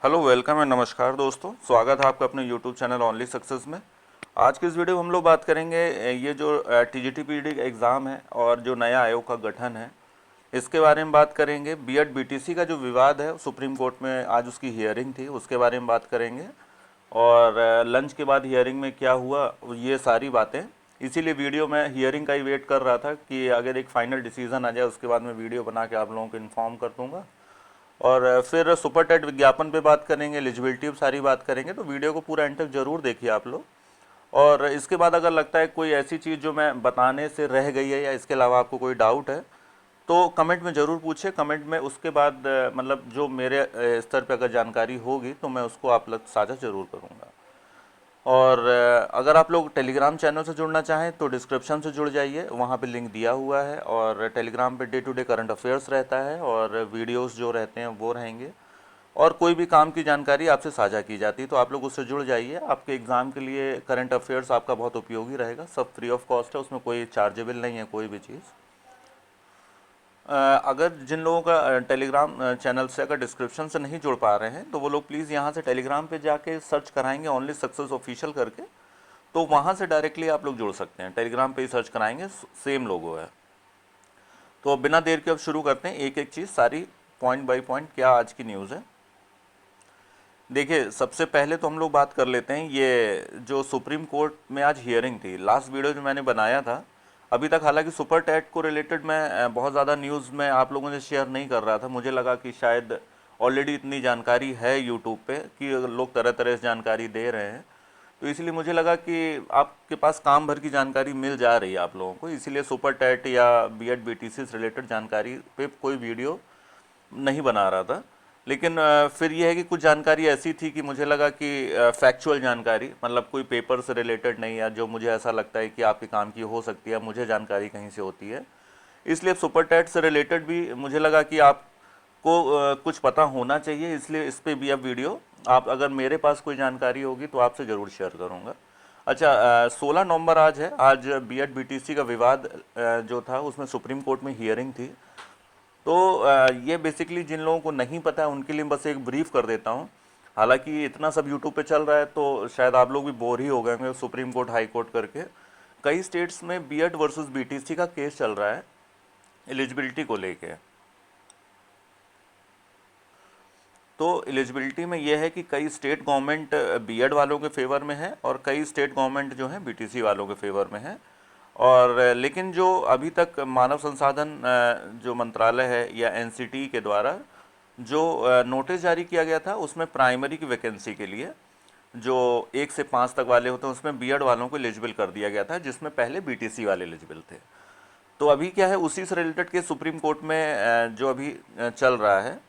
Hello, welcome and नमस्कार दोस्तों। स्वागत है आपका अपने यूट्यूब चैनल ओनली सक्सेस में। आज के इस वीडियो में हम लोग बात करेंगे ये जो टीजीटी-पीडी का एग्ज़ाम है और जो नया आयोग का गठन है, इसके बारे में बात करेंगे। बीएड बीटीसी का जो विवाद है सुप्रीम कोर्ट में आज उसकी हियरिंग थी, उसके बारे में बात करेंगे। और लंच के बाद हियरिंग में क्या हुआ, ये सारी बातें। इसीलिए वीडियो में हियरिंग का ही वेट कर रहा था कि अगर एक फाइनल डिसीजन आ जाए उसके बाद मैं वीडियो बना के आप लोगों को इन्फॉर्म कर दूंगा। और फिर सुपर टेट विज्ञापन पे बात करेंगे, एलिजिबिलिटी पे सारी बात करेंगे। तो वीडियो को पूरा एंड तक जरूर देखिए आप लोग। और इसके बाद अगर लगता है कोई ऐसी चीज़ जो मैं बताने से रह गई है या इसके अलावा आपको कोई डाउट है तो कमेंट में ज़रूर पूछिए। कमेंट में उसके बाद मतलब जो मेरे स्तर पे अगर जानकारी होगी तो मैं उसको आप लोग साझा जरूर करूँगा। और अगर आप लोग टेलीग्राम चैनल से जुड़ना चाहें तो डिस्क्रिप्शन से जुड़ जाइए, वहाँ पे लिंक दिया हुआ है। और टेलीग्राम पे day to day current affairs रहता है और वीडियोस जो रहते हैं वो रहेंगे। और कोई भी काम की जानकारी आपसे साझा की जाती है तो आप लोग उससे जुड़ जाइए। आपके एग्ज़ाम के लिए करंट अफेयर्स आपका बहुत उपयोगी रहेगा। सब फ्री ऑफ कॉस्ट है, उसमें कोई चार्जेबल नहीं है कोई भी चीज़। अगर जिन लोगों का टेलीग्राम चैनल से अगर डिस्क्रिप्शन से नहीं जुड़ पा रहे हैं तो वो लोग प्लीज़ यहाँ से टेलीग्राम पे जाके सर्च कराएंगे ओनली सक्सेस ऑफिशियल करके, तो वहाँ से डायरेक्टली आप लोग जुड़ सकते हैं। टेलीग्राम पे ही सर्च कराएंगे, सेम लोगो है। तो अब बिना देर के अब शुरू करते हैं एक एक चीज़ सारी, पॉइंट बाय पॉइंट क्या आज की न्यूज़ है। देखिए, सबसे पहले तो हम लोग बात कर लेते हैं ये जो सुप्रीम कोर्ट में आज हियरिंग थी। लास्ट वीडियो जो मैंने बनाया था अभी तक, हालांकि सुपर टैट को रिलेटेड मैं बहुत ज़्यादा न्यूज़ में आप लोगों से शेयर नहीं कर रहा था। मुझे लगा कि शायद ऑलरेडी इतनी जानकारी है यूट्यूब पे कि लोग तरह तरह से जानकारी दे रहे हैं, तो इसलिए मुझे लगा कि आपके पास काम भर की जानकारी मिल जा रही है आप लोगों को। इसीलिए सुपर टैट या बीएड बीटीसी से रिलेटेड जानकारी पे कोई वीडियो नहीं बना रहा था। लेकिन फिर यह है कि कुछ जानकारी ऐसी थी कि मुझे लगा कि फैक्चुअल जानकारी, मतलब कोई पेपर से रिलेटेड नहीं, या जो मुझे ऐसा लगता है कि आपके काम की हो सकती है, मुझे जानकारी कहीं से होती है, इसलिए सुपर टैट से रिलेटेड भी मुझे लगा कि आपको कुछ पता होना चाहिए। इसलिए इस पर भी अब वीडियो, आप अगर मेरे पास कोई जानकारी होगी तो आपसे ज़रूर शेयर करूँगा। अच्छा, 16 नवंबर आज है। आज बीएड बीटीसी का विवाद जो था उसमें सुप्रीम कोर्ट में हियरिंग थी। तो ये बेसिकली जिन लोगों को नहीं पता है उनके लिए बस एक ब्रीफ कर देता हूँ। हालांकि इतना सब यूट्यूब पे चल रहा है तो शायद आप लोग भी बोर ही हो गए होंगे सुप्रीम कोर्ट हाई कोर्ट करके। कई स्टेट्स में बीएड वर्सेस बीटीसी का केस चल रहा है एलिजिबिलिटी को लेके। तो एलिजिबिलिटी में यह है कि कई स्टेट गवर्नमेंट बीएड वालों के फेवर में है और कई स्टेट गवर्नमेंट जो है बीटीसी वालों के फेवर में है। और लेकिन जो अभी तक मानव संसाधन जो मंत्रालय है या एनसीटी के द्वारा जो नोटिस जारी किया गया था उसमें प्राइमरी की वैकेंसी के लिए जो 1 से 5 तक वाले होते हैं उसमें बीएड वालों को एलिजिबल कर दिया गया था, जिसमें पहले बीटीसी वाले एलिजिबल थे। तो अभी क्या है, उसी से रिलेटेड के सुप्रीम कोर्ट में जो अभी चल रहा है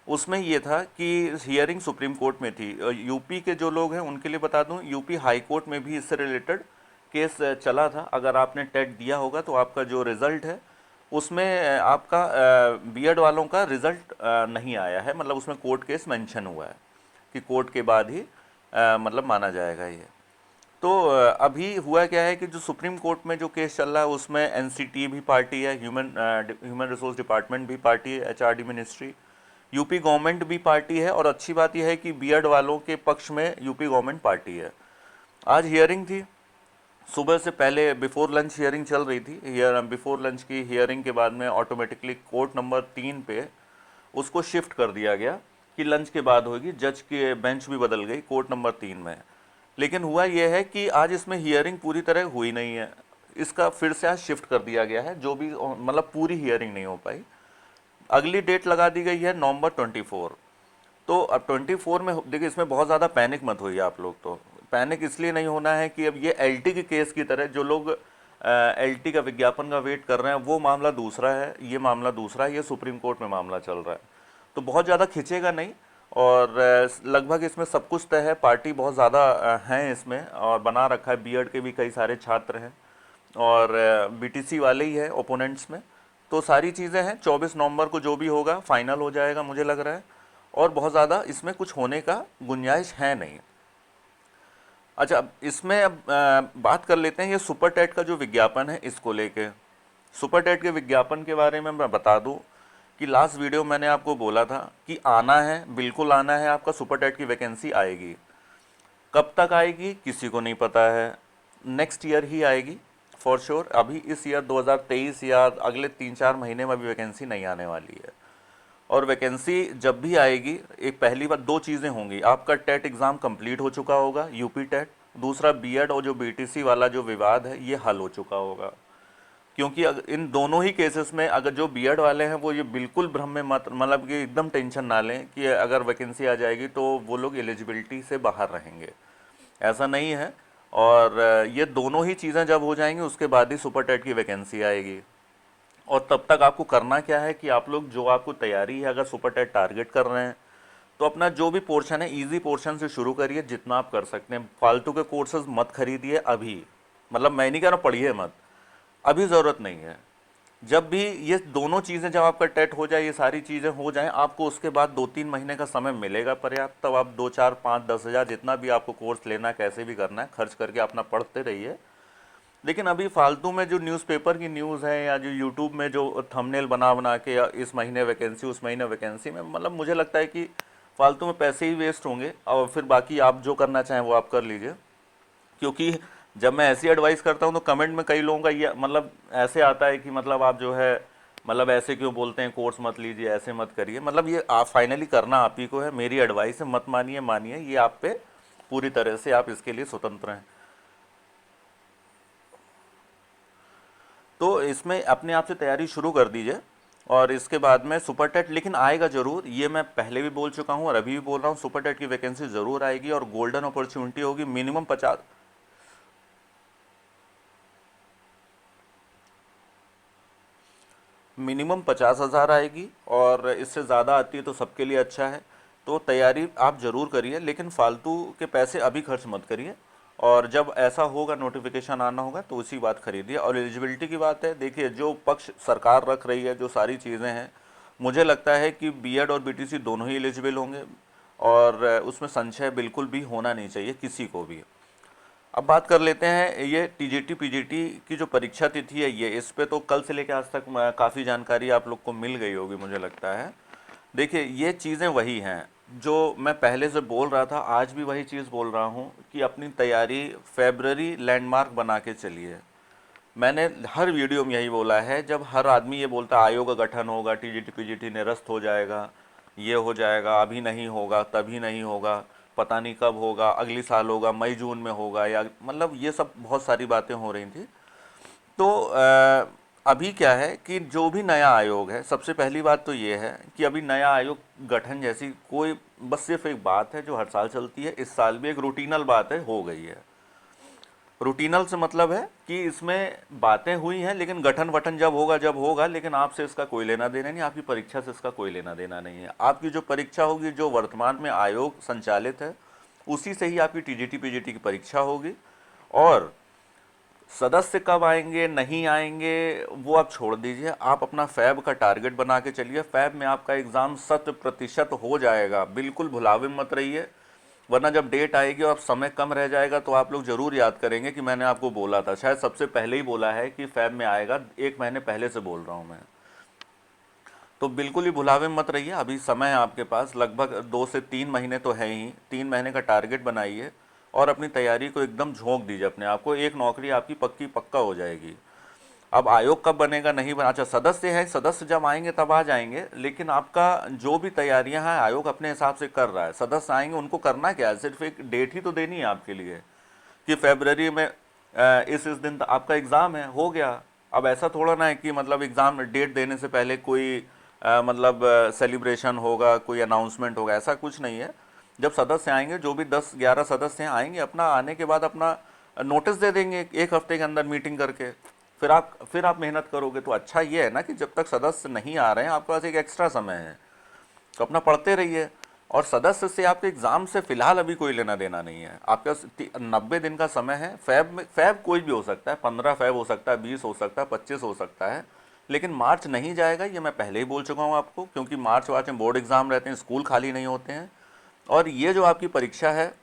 उसमें ये था कि हियरिंग सुप्रीम कोर्ट में थी। यूपी के जो लोग हैं उनके लिए बता दूं, यूपी हाई कोर्ट में भी इससे रिलेटेड केस चला था। अगर आपने टेट दिया होगा तो आपका जो रिज़ल्ट है उसमें आपका बीएड वालों का रिज़ल्ट नहीं आया है, मतलब उसमें कोर्ट केस मेंशन हुआ है कि कोर्ट के बाद ही मतलब माना जाएगा ये। तो अभी हुआ क्या है कि जो सुप्रीम कोर्ट में जो केस चल रहा है उसमें एनसीटी भी पार्टी है, ह्यूमन रिसोर्स डिपार्टमेंट भी पार्टी है, एचआरडी मिनिस्ट्री, यूपी गवर्नमेंट भी पार्टी है। और अच्छी बात यह है कि बीएड वालों के पक्ष में यूपी गवर्नमेंट पार्टी है। आज हियरिंग थी, सुबह से पहले बिफोर लंच हियरिंग चल रही थी। बिफोर लंच की हियरिंग के बाद में ऑटोमेटिकली कोर्ट नंबर 3 पे उसको शिफ्ट कर दिया गया कि लंच के बाद होगी। जज की बेंच भी बदल गई कोर्ट नंबर 3 में। लेकिन हुआ यह है कि आज इसमें हियरिंग पूरी तरह हुई नहीं है, इसका फिर से आज शिफ्ट कर दिया गया है। जो भी मतलब पूरी हियरिंग नहीं हो पाई, अगली डेट लगा दी गई है नवंबर 24। तो अब 24 में देखिए, इसमें बहुत ज़्यादा पैनिक मत होइए आप लोग। तो पैनिक इसलिए नहीं होना है कि अब ये एलटी के केस की तरह जो लोग एलटी का विज्ञापन का वेट कर रहे हैं वो मामला दूसरा है, ये मामला दूसरा है, ये सुप्रीम कोर्ट में मामला चल रहा है। तो बहुत ज़्यादा खिंचेगा नहीं। और लगभग इसमें सब कुछ तय है। पार्टी बहुत ज़्यादा हैं इसमें, और बना रखा है। बीएड के भी कई सारे छात्र हैं और बीटीसी वाले ही है ओपोनेंट्स में। तो सारी चीज़ें हैं। 24 नवंबर को जो भी होगा फाइनल हो जाएगा मुझे लग रहा है, और बहुत ज़्यादा इसमें कुछ होने का गुंजाइश है नहीं। अच्छा, अब इसमें अब बात कर लेते हैं ये सुपर टेट का जो विज्ञापन है इसको लेके। सुपर टेट के विज्ञापन के बारे में मैं बता दूं कि लास्ट वीडियो मैंने आपको बोला था कि आना है, बिल्कुल आना है, आपका सुपर टेट की वैकेंसी आएगी। कब तक आएगी किसी को नहीं पता है, नेक्स्ट ईयर ही आएगी फॉर श्योर। अभी इस ईयर 2023 या अगले 3-4 महीने में भी वैकेंसी नहीं आने वाली है। और वैकेंसी जब भी आएगी, एक पहली बात, दो चीज़ें होंगी, आपका टेट एग्ज़ाम कंप्लीट हो चुका होगा, यूपी टेट। दूसरा, बीएड और जो बीटीसी वाला जो विवाद है ये हल हो चुका होगा। क्योंकि इन दोनों ही केसेस में अगर जो बीएड वाले हैं वो ये बिल्कुल भ्रम में मत, मतलब कि एकदम टेंशन ना लें कि अगर वैकेंसी आ जाएगी तो वो लोग एलिजिबिलिटी से बाहर रहेंगे, ऐसा नहीं है। और ये दोनों ही चीज़ें जब हो जाएंगी उसके बाद ही सुपर टेट की वैकेंसी आएगी। और तब तक आपको करना क्या है कि आप लोग, जो आपको तैयारी है, अगर सुपर टेट टारगेट कर रहे हैं तो अपना जो भी पोर्शन है इजी पोर्शन से शुरू करिए, जितना आप कर सकते हैं। फालतू के कोर्सेज मत खरीदिए अभी, मतलब मैं नहीं कह रहा पढ़िए मत, अभी ज़रूरत नहीं है। जब भी ये दोनों चीज़ें, जब आपका टेट हो जाए, ये सारी चीज़ें हो जाएं, आपको उसके बाद 2-3 महीने का समय मिलेगा पर्याप्त। तब आप 2, 4, 5, 10 हज़ार जितना भी आपको कोर्स लेना है, कैसे भी करना है, खर्च करके अपना पढ़ते रहिए। लेकिन अभी फालतू में जो न्यूज़पेपर की न्यूज़ है या जो यूट्यूब में जो थंबनेल बना बना के, या इस महीने वैकेंसी उस महीने वैकेंसी में, मतलब मुझे लगता है कि फालतू में पैसे ही वेस्ट होंगे। और फिर बाकी आप जो करना चाहें वो आप कर लीजिए। क्योंकि जब मैं ऐसी एडवाइस करता हूँ तो कमेंट में कई लोगों का ये मतलब ऐसे आता है कि मतलब आप जो है, मतलब ऐसे क्यों बोलते हैं, कोर्स मत लीजिए, ऐसे मत करिए। मतलब ये आप फाइनली करना आप ही को है, मेरी एडवाइस है, मत मानिए, मानिए, ये आप पे पूरी तरह से, आप इसके लिए स्वतंत्र हैं। तो इसमें अपने आप से तैयारी शुरू कर दीजिए। और इसके बाद में सुपर टेट लेकिन आएगा ज़रूर, ये मैं पहले भी बोल चुका हूँ और अभी भी बोल रहा हूँ, सुपर टेट की वैकेंसी ज़रूर आएगी और गोल्डन अपॉर्चुनिटी होगी। मिनिमम 50,000 आएगी, और इससे ज़्यादा आती है तो सबके लिए अच्छा है। तो तैयारी आप ज़रूर करिए, लेकिन फालतू के पैसे अभी खर्च मत करिए। और जब ऐसा होगा, नोटिफिकेशन आना होगा, तो उसी बात खरीदिए। और एलिजिबिलिटी की बात है, देखिए जो पक्ष सरकार रख रही है, जो सारी चीज़ें हैं, मुझे लगता है कि बीएड और बीटीसी दोनों ही एलिजिबल होंगे। और उसमें संशय बिल्कुल भी होना नहीं चाहिए किसी को भी। अब बात कर लेते हैं, ये टीजीटी पीजीटी की जो परीक्षा तिथि है, ये इस पे तो कल से लेकर आज तक काफ़ी जानकारी आप लोग को मिल गई होगी मुझे लगता है। देखिए ये चीज़ें वही हैं जो मैं पहले से बोल रहा था, आज भी वही चीज़ बोल रहा हूँ कि अपनी तैयारी फेब्रवरी लैंडमार्क बना के चलिए। मैंने हर वीडियो में यही बोला है। जब हर आदमी ये बोलता है आयोग का गठन होगा, टीजीटी पीजीटी निरस्त हो जाएगा, ये हो जाएगा, अभी नहीं होगा, तभी नहीं होगा, पता नहीं कब होगा, अगली साल होगा, मई जून में होगा, या मतलब ये सब बहुत सारी बातें हो रही थी। तो अभी क्या है कि जो भी नया आयोग है, सबसे पहली बात तो ये है कि अभी नया आयोग गठन जैसी कोई, बस सिर्फ एक बात है जो हर साल चलती है, इस साल भी एक रूटीनल बात है, हो गई है। रूटीनल से मतलब है कि इसमें बातें हुई हैं, लेकिन गठन वठन जब होगा, लेकिन आपसे इसका कोई लेना देना नहीं, आपकी परीक्षा से इसका कोई लेना देना नहीं है। आपकी जो परीक्षा होगी, जो वर्तमान में आयोग संचालित है, उसी से ही आपकी टीजीटी पीजीटी की परीक्षा होगी। और सदस्य कब आएंगे नहीं आएंगे वो आप छोड़ दीजिए, आप अपना फैब का टारगेट बना के चलिए। फैब में आपका एग्ज़ाम 100% हो जाएगा, बिल्कुल भुलावे मत रहिए। वरना जब डेट आएगी और समय कम रह जाएगा तो आप लोग ज़रूर याद करेंगे कि मैंने आपको बोला था, शायद सबसे पहले ही बोला है कि फैब में आएगा, 1 महीने पहले से बोल रहा हूँ मैं। तो बिल्कुल ही भुलावे मत रहिए, अभी समय है आपके पास, लगभग 2 से 3 महीने तो है ही। 3 महीने का टारगेट बनाइए और अपनी तैयारी को एकदम झोंक दीजिए अपने आप को, एक नौकरी आपकी पक्की पक्का हो जाएगी। अब आयोग कब बनेगा नहीं बना, अच्छा सदस्य हैं, सदस्य जब आएंगे तब आ जाएंगे, लेकिन आपका जो भी तैयारियां हैं आयोग अपने हिसाब से कर रहा है। सदस्य आएंगे, उनको करना क्या है, सिर्फ एक डेट ही तो देनी है आपके लिए कि फरवरी में इस दिन आपका एग्ज़ाम है, हो गया। अब ऐसा थोड़ा ना है कि मतलब एग्ज़ाम डेट देने से पहले कोई मतलब सेलिब्रेशन होगा, कोई अनाउंसमेंट होगा, ऐसा कुछ नहीं है। जब सदस्य आएंगे, जो भी 10-11 सदस्य हैं आएंगे, अपना आने के बाद अपना नोटिस दे देंगे 1 हफ्ते के अंदर मीटिंग करके। फिर आप मेहनत करोगे तो अच्छा ये है ना कि जब तक सदस्य नहीं आ रहे हैं आपके पास एक एक्स्ट्रा समय है, तो अपना पढ़ते रहिए। और सदस्य से आपके एग्ज़ाम से फिलहाल अभी कोई लेना देना नहीं है। आपके पास 90 दिन का समय है। फैब कोई भी हो सकता है, 15 फैब हो सकता है, 20 हो सकता है, 25 हो सकता है, लेकिन मार्च नहीं जाएगा, ये मैं पहले ही बोल चुका हूँ आपको। क्योंकि मार्च वार्च में बोर्ड एग्ज़ाम रहते हैं, स्कूल खाली नहीं होते हैं। और ये जो आपकी परीक्षा है,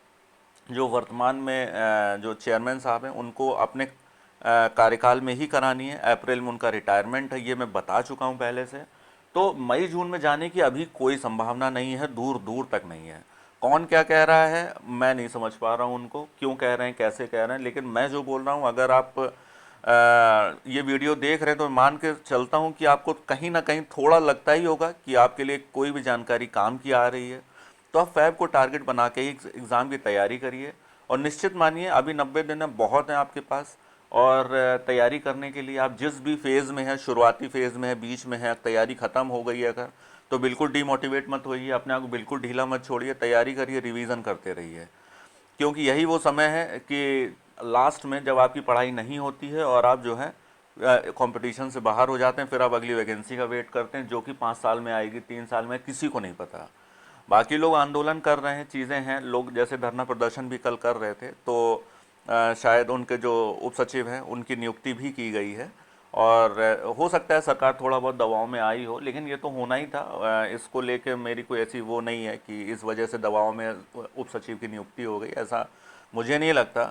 जो वर्तमान में जो चेयरमैन साहब हैं उनको अपने कार्यकाल में ही करानी है। अप्रैल में उनका रिटायरमेंट है, ये मैं बता चुका हूँ पहले से। तो मई जून में जाने की अभी कोई संभावना नहीं है, दूर दूर तक नहीं है। कौन क्या कह रहा है मैं नहीं समझ पा रहा हूँ, उनको क्यों कह रहे हैं, कैसे कह रहे हैं, लेकिन मैं जो बोल रहा हूँ, अगर आप ये वीडियो देख रहे हैं तो मान के चलता हूँ कि आपको कहीं ना कहीं थोड़ा लगता ही होगा कि आपके लिए कोई भी जानकारी काम की आ रही है। तो आप फैब को टारगेट बना के ही एग्ज़ाम की तैयारी करिए, और निश्चित मानिए अभी 90 दिन है, बहुत हैं आपके पास। और तैयारी करने के लिए आप जिस भी फेज़ में है, शुरुआती फेज़ में है, बीच में है, तैयारी ख़त्म हो गई है अगर, तो बिल्कुल डीमोटिवेट मत होइए, अपने आप को बिल्कुल ढीला मत छोड़िए, तैयारी करिए, रिवीजन करते रहिए। क्योंकि यही वो समय है कि लास्ट में जब आपकी पढ़ाई नहीं होती है और आप जो है कंपटीशन से बाहर हो जाते हैं, फिर आप अगली वैकेंसी का वेट करते हैं, जो कि 5 साल में आएगी, 3 साल में, किसी को नहीं पता। बाकी लोग आंदोलन कर रहे हैं, चीज़ें हैं, लोग जैसे धरना प्रदर्शन भी कल कर रहे थे, तो शायद उनके जो उप सचिव हैं उनकी नियुक्ति भी की गई है। और हो सकता है सरकार थोड़ा बहुत दबाव में आई हो, लेकिन ये तो होना ही था। इसको लेके मेरी कोई ऐसी वो नहीं है कि इस वजह से दबाव में उप सचिव की नियुक्ति हो गई, ऐसा मुझे नहीं लगता।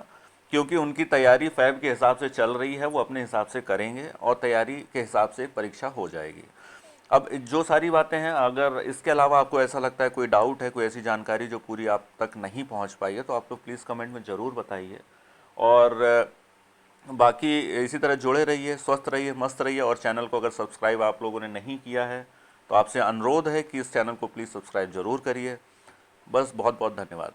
क्योंकि उनकी तैयारी फैब के हिसाब से चल रही है, वो अपने हिसाब से करेंगे और तैयारी के हिसाब से परीक्षा हो जाएगी। अब जो सारी बातें हैं, अगर इसके अलावा आपको ऐसा लगता है, कोई डाउट है, कोई ऐसी जानकारी जो पूरी आप तक नहीं पहुंच पाई है, तो आप लोग प्लीज़ कमेंट में ज़रूर बताइए। और बाकी इसी तरह जुड़े रहिए, स्वस्थ रहिए, मस्त रहिए। और चैनल को अगर सब्सक्राइब आप लोगों ने नहीं किया है तो आपसे अनुरोध है कि इस चैनल को प्लीज़ सब्सक्राइब ज़रूर करिए। बस बहुत बहुत धन्यवाद।